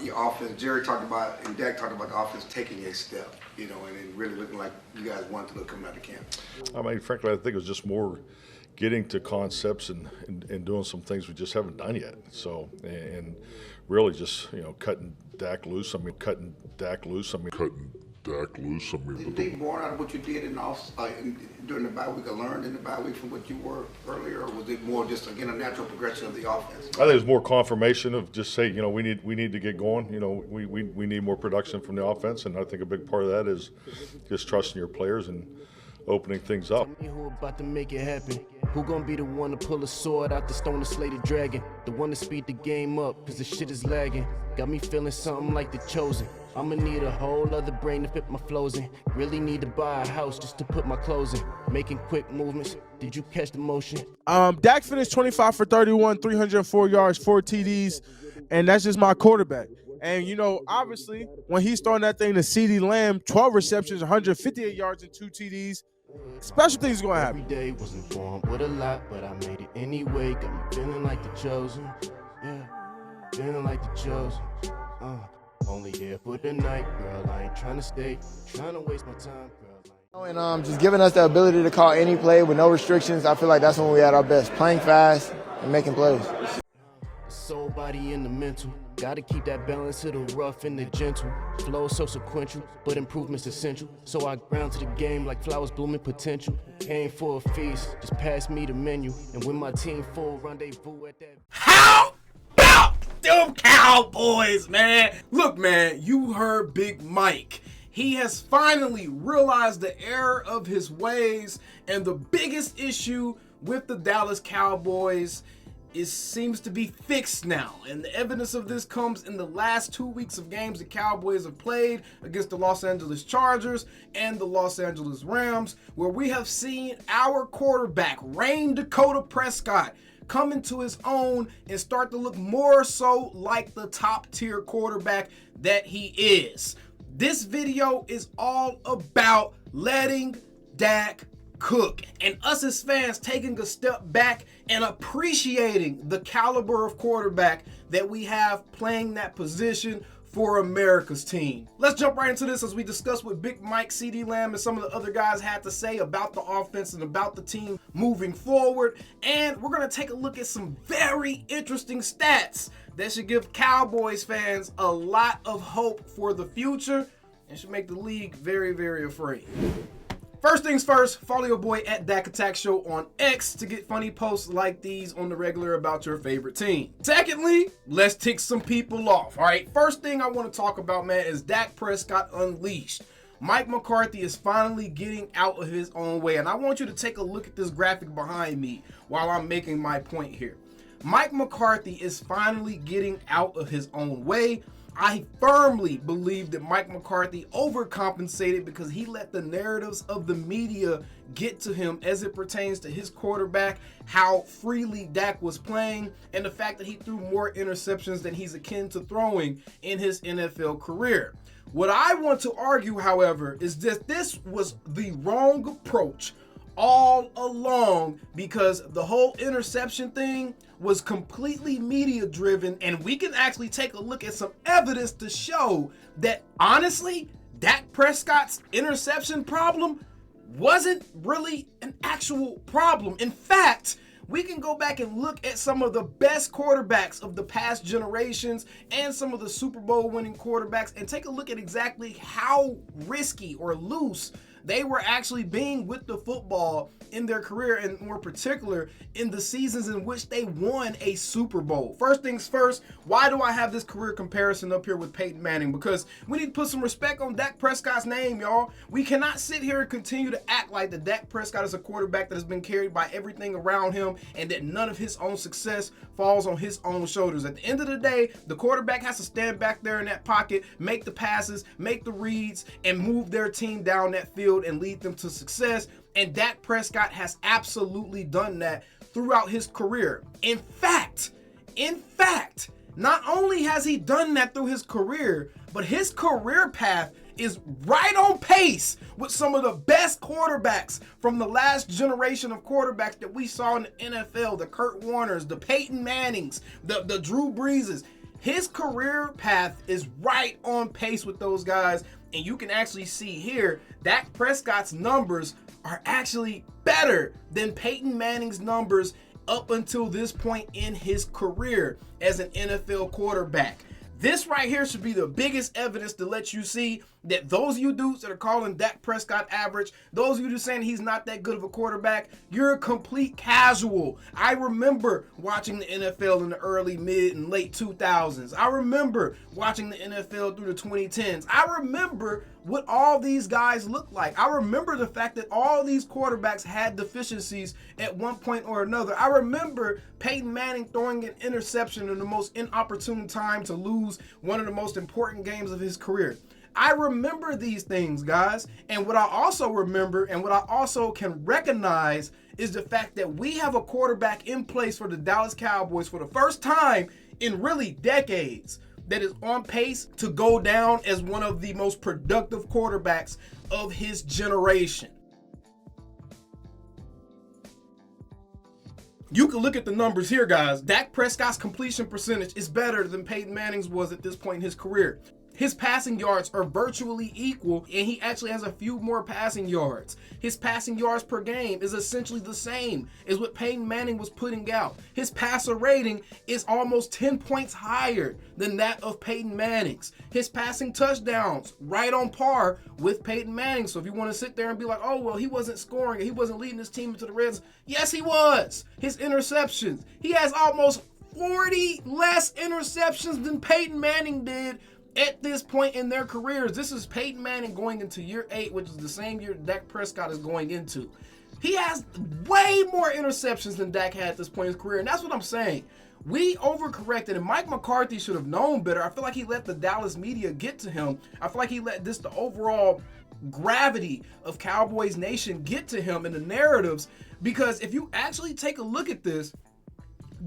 your offense. Jerry talked about, and Dak talked about the offense taking a step, you know, and it really looking like you guys wanted to look coming out of camp. I mean, frankly, I think it was just more getting to concepts and doing some things we just haven't done yet. So, and really just, you know, cutting Dak loose. I mean, cutting Dak loose. I mean, Did you think more out of what you did during the bye week, or learned in the bye week from what you were earlier, or was it more just, again, a natural progression of the offense? I think it was more confirmation of just say, you know, we need to get going. You know, we need more production from the offense, and I think a big part of that is just trusting your players and opening things up. Who about to make it happen? Who gonna be the one to pull a sword out the stone and slay the dragon? The one to speed the game up, cause the shit is lagging. Got me feeling something like the chosen. I'ma need a whole other brain to fit my flows in. Really need to buy a house just to put my clothes in. Making quick movements. Did you catch the motion? Dak finished 25 for 31, 304 yards, 4 TDs, and that's just my quarterback. And, you know, obviously, when he's throwing that thing to CeeDee Lamb, 12 receptions, 158 yards, and 2 TDs, special things going to happen. Every day wasn't born with a lot, but I made it anyway. Got me feeling like the chosen. Yeah, feeling like the chosen. Only here for the night, girl. I ain't trying to stay, trying to waste my time, girl. And just giving us the ability to call any play with no restrictions, I feel like that's when we at our best. Playing fast and making plays. The soul, body, and the mental. Gotta keep that balance of the rough and the gentle. Flow so sequential, but improvement's essential. So I ground to the game like flowers blooming potential. Came for a feast, just pass me the menu. And when my team full, rendezvous at that. How about them Cowboys, man? Look, man, you heard Big Mike. He has finally realized the error of his ways, and the biggest issue with the Dallas Cowboys seems to be fixed now, and the evidence of this comes in the last 2 weeks of games the Cowboys have played against the Los Angeles Chargers and the Los Angeles Rams, where we have seen our quarterback, Dak Prescott, come into his own and start to look more so like the top tier quarterback that he is. This video is all about letting Dak cook, and us as fans taking a step back and appreciating the caliber of quarterback that we have playing that position for America's team. Let's jump right into this as we discuss what Big Mike, CeeDee Lamb, and some of the other guys had to say about the offense and about the team moving forward. And we're going to take a look at some very interesting stats that should give Cowboys fans a lot of hope for the future and should make the league very, very afraid. First things first, follow your boy at Dak Attack Show on X to get funny posts like these on the regular about your favorite team. Secondly, let's tick some people off. All right, first thing I want to talk about, man, is Dak Prescott Unleashed. Mike McCarthy is finally getting out of his own way, and I want you to take a look at this graphic behind me while I'm making my point here. Mike McCarthy is finally getting out of his own way. I firmly believe that Mike McCarthy overcompensated because he let the narratives of the media get to him as it pertains to his quarterback, how freely Dak was playing, and the fact that he threw more interceptions than he's akin to throwing in his NFL career. What I want to argue, however, is that this was the wrong approach all along, because the whole interception thing was completely media driven, and we can actually take a look at some evidence to show that honestly Dak Prescott's interception problem wasn't really an actual problem. In fact, we can go back and look at some of the best quarterbacks of the past generations and some of the Super Bowl winning quarterbacks and take a look at exactly how risky or loose they were actually being with the football in their career, and more particular in the seasons in which they won a Super Bowl. First things first, why do I have this career comparison up here with Peyton Manning? Because we need to put some respect on Dak Prescott's name, y'all. We cannot sit here and continue to act like that Dak Prescott is a quarterback that has been carried by everything around him and that none of his own success falls on his own shoulders. At the end of the day, the quarterback has to stand back there in that pocket, make the passes, make the reads, and move their team down that field and lead them to success. And Dak Prescott has absolutely done that throughout his career. In fact, not only has he done that through his career, but his career path is right on pace with some of the best quarterbacks from the last generation of quarterbacks that we saw in the NFL, the Kurt Warners, the Peyton Mannings, the Drew Breeses. His career path is right on pace with those guys, and you can actually see here, Dak Prescott's numbers are actually better than Peyton Manning's numbers up until this point in his career as an NFL quarterback. This right here should be the biggest evidence to let you see that those of you dudes that are calling Dak Prescott average, those of you that are saying he's not that good of a quarterback, you're a complete casual. I remember watching the NFL in the early, mid, and late 2000s. I remember watching the NFL through the 2010s. I remember what all these guys looked like. I remember the fact that all these quarterbacks had deficiencies at one point or another. I remember Peyton Manning throwing an interception in the most inopportune time to lose one of the most important games of his career. I remember these things, guys. And what I also remember and what I also can recognize is the fact that we have a quarterback in place for the Dallas Cowboys for the first time in really decades that is on pace to go down as one of the most productive quarterbacks of his generation. You can look at the numbers here, guys. Dak Prescott's completion percentage is better than Peyton Manning's was at this point in his career. His passing yards are virtually equal, and he actually has a few more passing yards. His passing yards per game is essentially the same as what Peyton Manning was putting out. His passer rating is almost 10 points higher than that of Peyton Manning's. His passing touchdowns, right on par with Peyton Manning. So if you want to sit there and be like, oh, well, he wasn't scoring, he wasn't leading his team into the red zone. Yes, he was. His interceptions, he has almost 40 less interceptions than Peyton Manning did at this point in their careers. This is Peyton Manning going into year 8, which is the same year Dak Prescott is going into. He has way more interceptions than Dak had at this point in his career, and that's what I'm saying. We overcorrected, and Mike McCarthy should have known better. I feel like he let the Dallas media get to him. I feel like he let the overall gravity of Cowboys Nation get to him in the narratives, because if you actually take a look at this,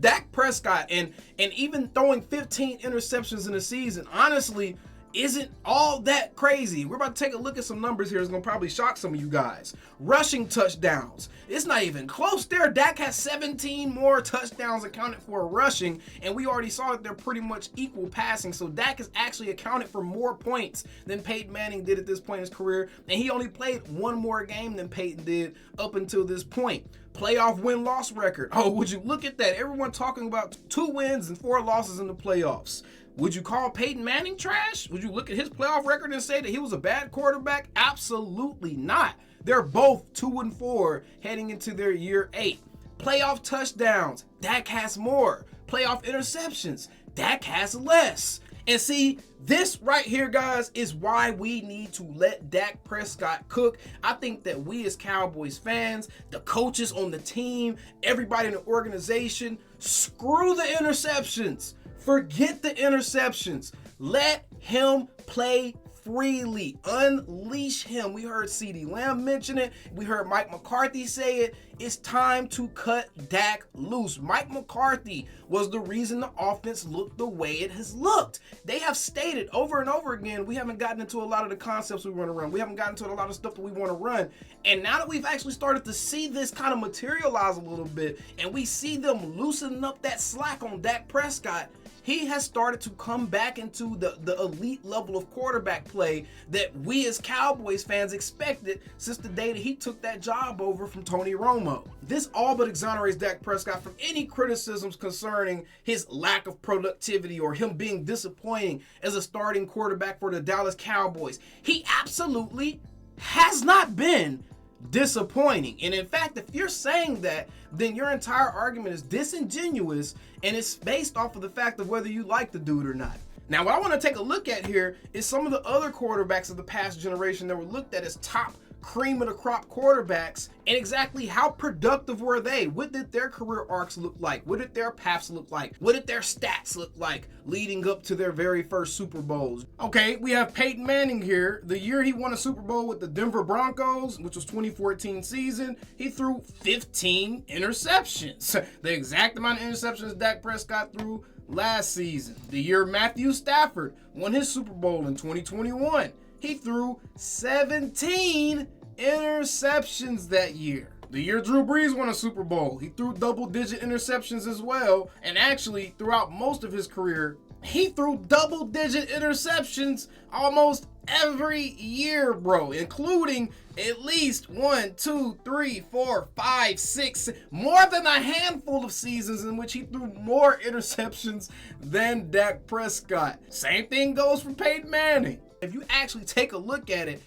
Dak Prescott and even throwing 15 interceptions in a season honestly isn't all that crazy. We're about to take a look at some numbers here. It's going to probably shock some of you guys. Rushing touchdowns. It's not even close there. Dak has 17 more touchdowns accounted for rushing, and we already saw that they're pretty much equal passing. So Dak has actually accounted for more points than Peyton Manning did at this point in his career, and he only played one more game than Peyton did up until this point. Playoff win-loss record. Oh, would you look at that? Everyone talking about 2 wins and 4 losses in the playoffs. Would you call Peyton Manning trash? Would you look at his playoff record and say that he was a bad quarterback? Absolutely not. They're both 2-4 heading into their year 8. Playoff touchdowns, Dak has more. Playoff interceptions, Dak has less. And see, this right here, guys, is why we need to let Dak Prescott cook. I think that we as Cowboys fans, the coaches on the team, everybody in the organization, screw the interceptions. Forget the interceptions. Let him play freely. Unleash him. We heard CeeDee Lamb mention it. We heard Mike McCarthy say it. It's time to cut Dak loose. Mike McCarthy was the reason the offense looked the way it has looked. They have stated over and over again, we haven't gotten into a lot of the concepts we want to run. We haven't gotten into a lot of stuff that we want to run. And now that we've actually started to see this kind of materialize a little bit, and we see them loosening up that slack on Dak Prescott, he has started to come back into the elite level of quarterback play that we as Cowboys fans expected since the day that he took that job over from Tony Romo. This all but exonerates Dak Prescott from any criticisms concerning his lack of productivity or him being disappointing as a starting quarterback for the Dallas Cowboys. He absolutely has not been disappointing. And in fact, if you're saying that, then your entire argument is disingenuous, and it's based off of the fact of whether you like the dude or not. Now, what I want to take a look at here is some of the other quarterbacks of the past generation that were looked at as top cream of the crop quarterbacks, and exactly how productive were they? What did their career arcs look like? What did their paths look like? What did their stats look like leading up to their very first Super Bowls? Okay, we have Peyton Manning here. The year he won a Super Bowl with the Denver Broncos, which was 2014 season, he threw 15 interceptions. The exact amount of interceptions Dak Prescott threw last season. The year Matthew Stafford won his Super Bowl in 2021, he threw 17 interceptions that year. The year Drew Brees won a Super Bowl, he threw double-digit interceptions as well, and actually throughout most of his career, He threw double-digit interceptions almost every year, bro, including at least 1, 2, 3, 4, 5, 6, more than a handful of seasons in which he threw more interceptions than Dak Prescott. Same thing goes for Peyton Manning. If you actually take a look at it,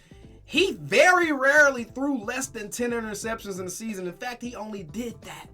he very rarely threw less than 10 interceptions in a season. In fact, he only did that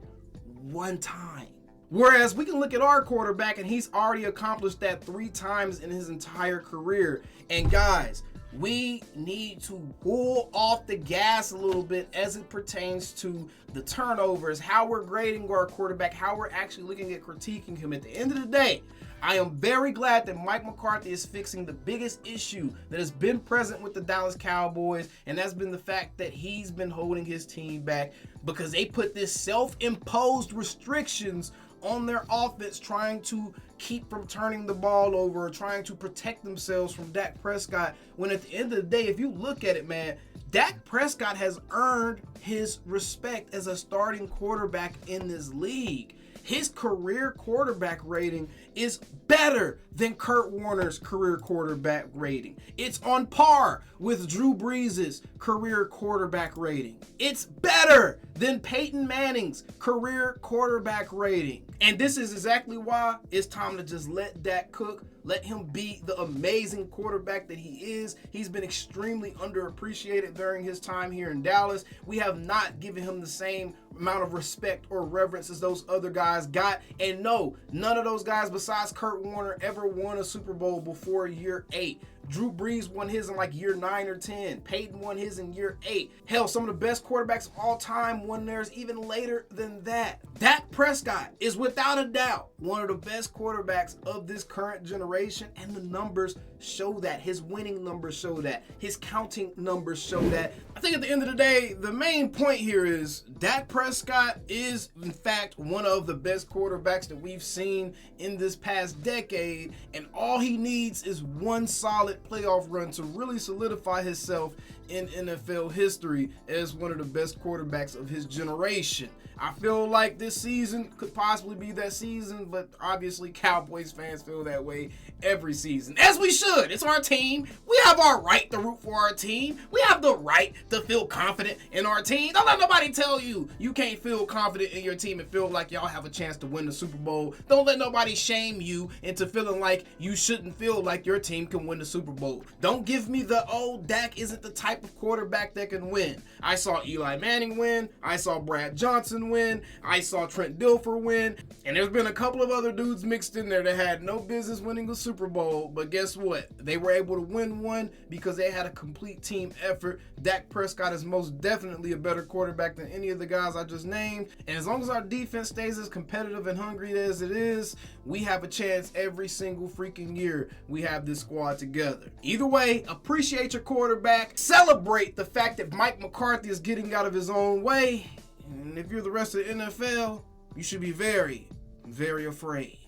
one time. Whereas we can look at our quarterback and he's already accomplished that 3 times in his entire career. And guys, we need to pull off the gas a little bit as it pertains to the turnovers, how we're grading our quarterback, how we're actually looking at critiquing him. At the end of the day, I am very glad that Mike McCarthy is fixing the biggest issue that has been present with the Dallas Cowboys, and that's been the fact that he's been holding his team back because they put this self-imposed restrictions on their offense, trying to keep from turning the ball over, or trying to protect themselves from Dak Prescott, when at the end of the day, if you look at it, man, Dak Prescott has earned his respect as a starting quarterback in this league. His career quarterback rating is better than Kurt Warner's career quarterback rating. It's on par with Drew Brees' career quarterback rating. It's better than Peyton Manning's career quarterback rating. And this is exactly why it's time to just let Dak cook. Let him be the amazing quarterback that he is. He's been extremely underappreciated during his time here in Dallas. We have not given him the same amount of respect or reverence as those other guys got. And no, none of those guys besides Kurt Warner ever won a Super Bowl before year 8. Drew Brees won his in like year 9 or 10. Peyton won his in year 8. Hell, some of the best quarterbacks of all time won theirs even later than that. Dak Prescott is without a doubt one of the best quarterbacks of this current generation, and the numbers show that. His winning numbers show that. His counting numbers show that. I think at the end of the day, the main point here is Dak Prescott is, in fact, one of the best quarterbacks that we've seen in this past decade, and all he needs is one solid playoff run to really solidify himself in NFL history as one of the best quarterbacks of his generation. I feel like this season could possibly be that season, but obviously Cowboys fans feel that way every season, as we should. It's our team. We have our right to root for our team. We have the right to feel confident in our team. Don't let nobody tell you you can't feel confident in your team and feel like y'all have a chance to win the Super Bowl. Don't let nobody shame you into feeling like you shouldn't feel like your team can win the Super Bowl. Don't give me the, oh, Dak isn't the type of quarterback that can win. I saw Eli Manning win. I saw Brad Johnson win. I saw Trent Dilfer win. And there's been a couple of other dudes mixed in there that had no business winning the Super Bowl. But guess what? They were able to win one because they had a complete team effort. Dak Prescott is most definitely a better quarterback than any of the guys I just named. And as long as our defense stays as competitive and hungry as it is, we have a chance every single freaking year we have this squad together. Either way, appreciate your quarterback. Celebrate the fact that Mike McCarthy is getting out of his own way. And if you're the rest of the NFL, you should be very, very afraid.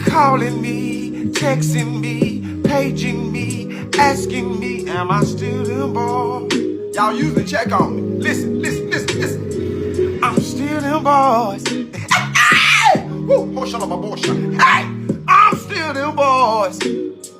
Calling me, texting me, paging me, asking me, am I still them boys? Y'all usually check on me. Listen. I'm still them boys. Woo, shut up, my boy. Hey, I'm still them boys.